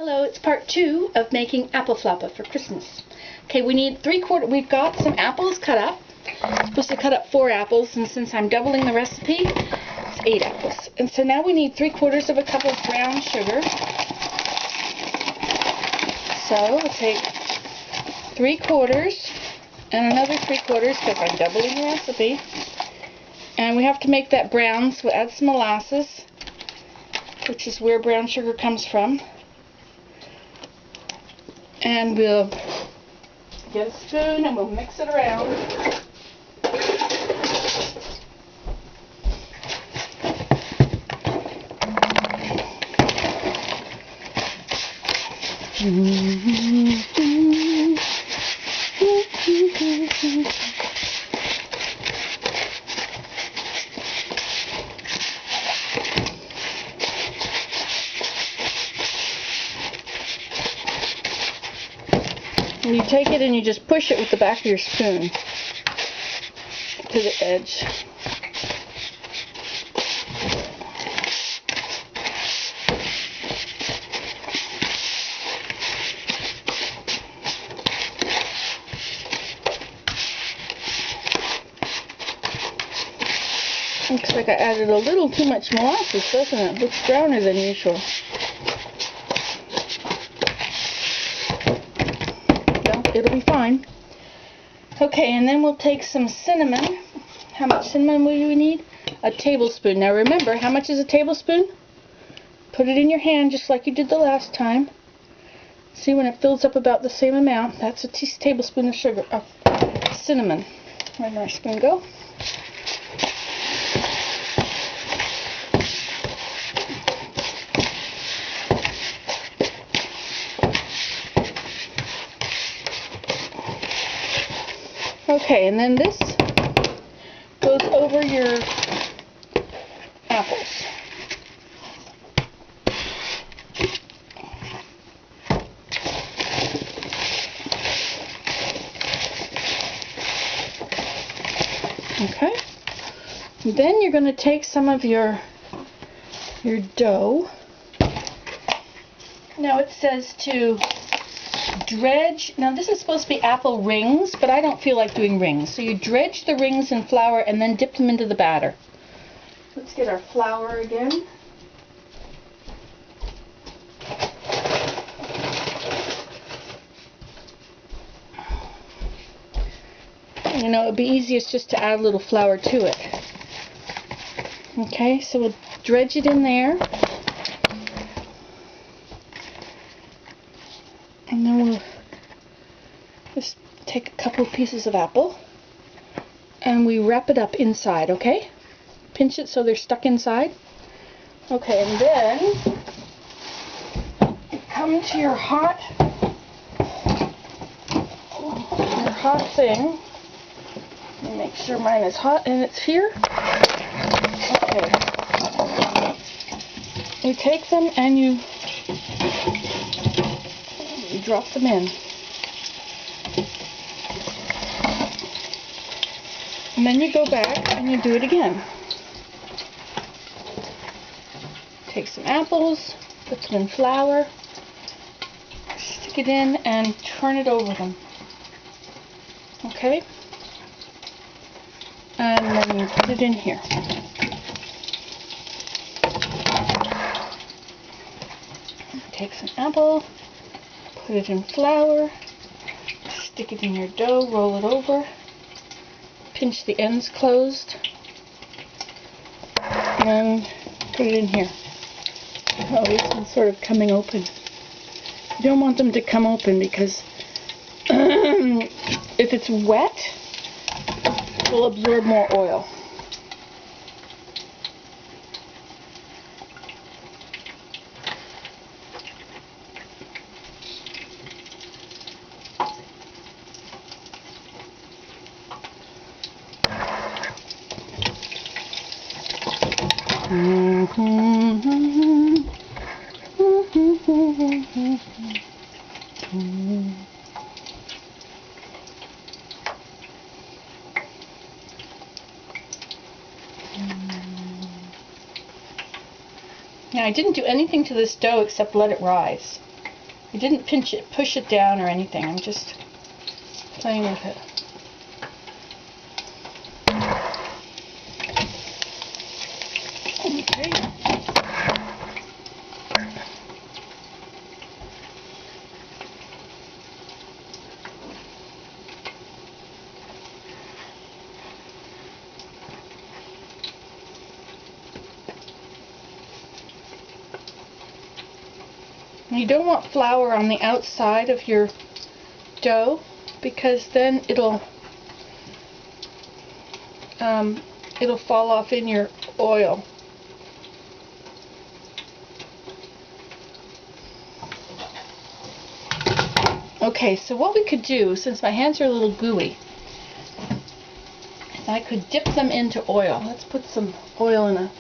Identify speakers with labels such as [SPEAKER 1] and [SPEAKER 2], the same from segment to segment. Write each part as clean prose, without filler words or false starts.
[SPEAKER 1] Hello, it's part 2 of making apple flappa for Christmas. Okay, we need we've got some apples cut up. I'm supposed to cut up 4 apples, and since I'm doubling the recipe, it's 8 apples. And so now we need 3/4 of a cup of brown sugar. So we'll take 3/4 and another 3/4 because I'm doubling the recipe. And we have to make that brown, so we'll add some molasses, which is where brown sugar comes from. And we'll get a spoon and we'll mix it around. And you take it and you just push it with the back of your spoon to the edge. Looks like I added a little too much molasses, doesn't it? It looks browner than usual. It'll be fine. Okay, and then we'll take some cinnamon. How much cinnamon will you need? A tablespoon. Now remember, how much is a tablespoon? Put it in your hand just like you did the last time. See, when it fills up about the same amount, that's a tablespoon of sugar, cinnamon. Where did my spoon go? Okay, and then this goes over your apples. Okay, and then you're going to take some of your dough. Now it says to dredge. Now this is supposed to be apple rings, but I don't feel like doing rings. So you dredge the rings in flour and then dip them into the batter. Let's get our flour again. You know, it would be easiest just to add a little flour to it. Okay, so we'll dredge it in there. And then we'll just take a couple pieces of apple and we wrap it up inside, okay? Pinch it so they're stuck inside. Okay, and then you come to your hot thing. Let me make sure mine is hot and it's here. Okay. You take them and you drop them in. And then you go back and you do it again. Take some apples, put them in flour, stick it in and turn it over them. Okay? And then you put it in here. Take some apple, put it in flour, stick it in your dough, roll it over, pinch the ends closed, and put it in here. Oh, this one's sort of coming open. You don't want them to come open because if it's wet, it will absorb more oil. Now I didn't do anything to this dough except let it rise. I didn't push it down or anything. I'm just playing with it. Okay. You don't want flour on the outside of your dough because then it'll fall off in your oil. Okay, so what we could do, since my hands are a little gooey, is I could dip them into oil. Let's put some oil in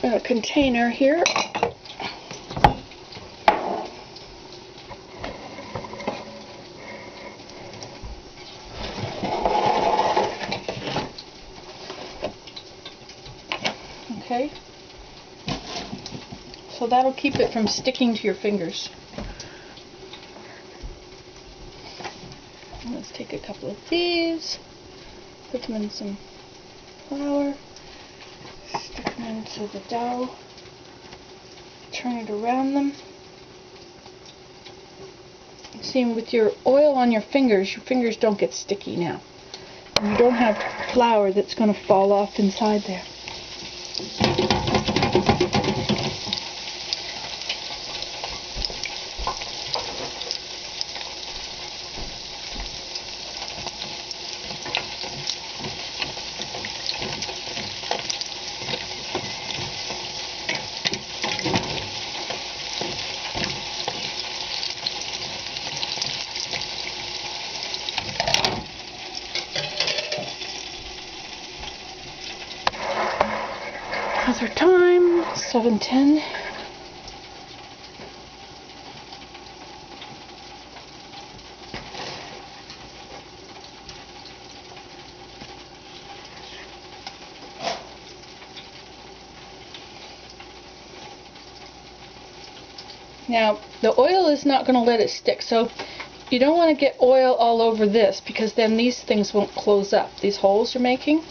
[SPEAKER 1] a container here. Okay, so that'll keep it from sticking to your fingers. Let's take a couple of these, put them in some flour, stick them into the dough, turn it around them. See, with your oil on your fingers don't get sticky now. And you don't have flour that's going to fall off inside there. How's our time? 7:10. Now, the oil is not going to let it stick, so you don't want to get oil all over this because then these things won't close up, these holes you're making.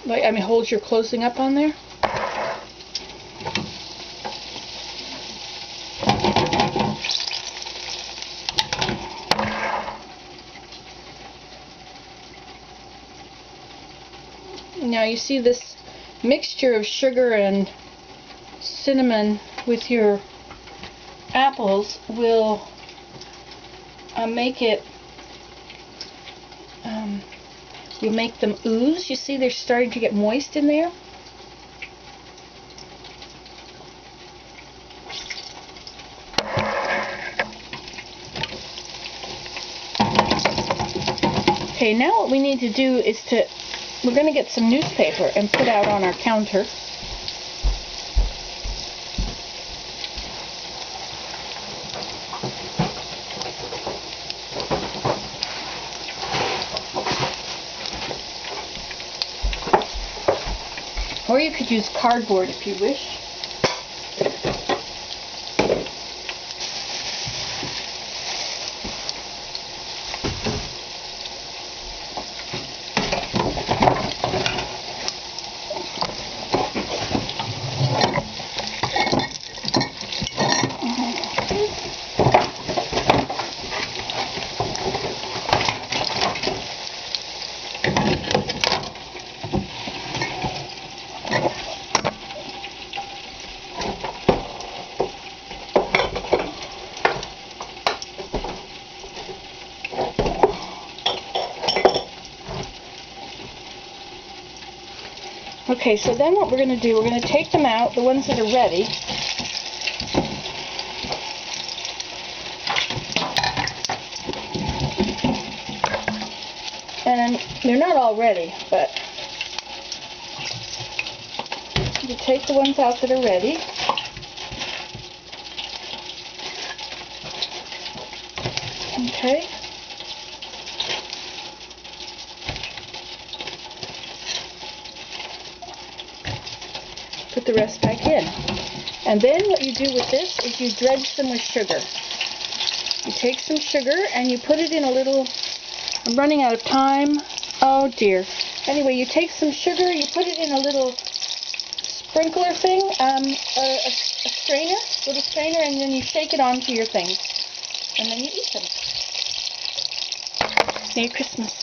[SPEAKER 1] Like, I mean, holes you're closing up on there. Now you see this mixture of sugar and cinnamon with your apples will make it, you'll make them ooze. You see they're starting to get moist in there. Okay, now what we need to do is we're going to get some newspaper and put out on our counter. Or you could use cardboard if you wish. Okay, so then what we're going to do, we're going to take them out, the ones that are ready. And they're not all ready, but you take the ones out that are ready. Okay. put the rest back in. And then what you do with this is you dredge them with sugar. You take some sugar and you put it in a little, I'm running out of time, oh dear. Anyway, you take some sugar, you put it in a little sprinkler thing, a strainer, little strainer, and then you shake it onto your things. And then you eat them. Merry Christmas.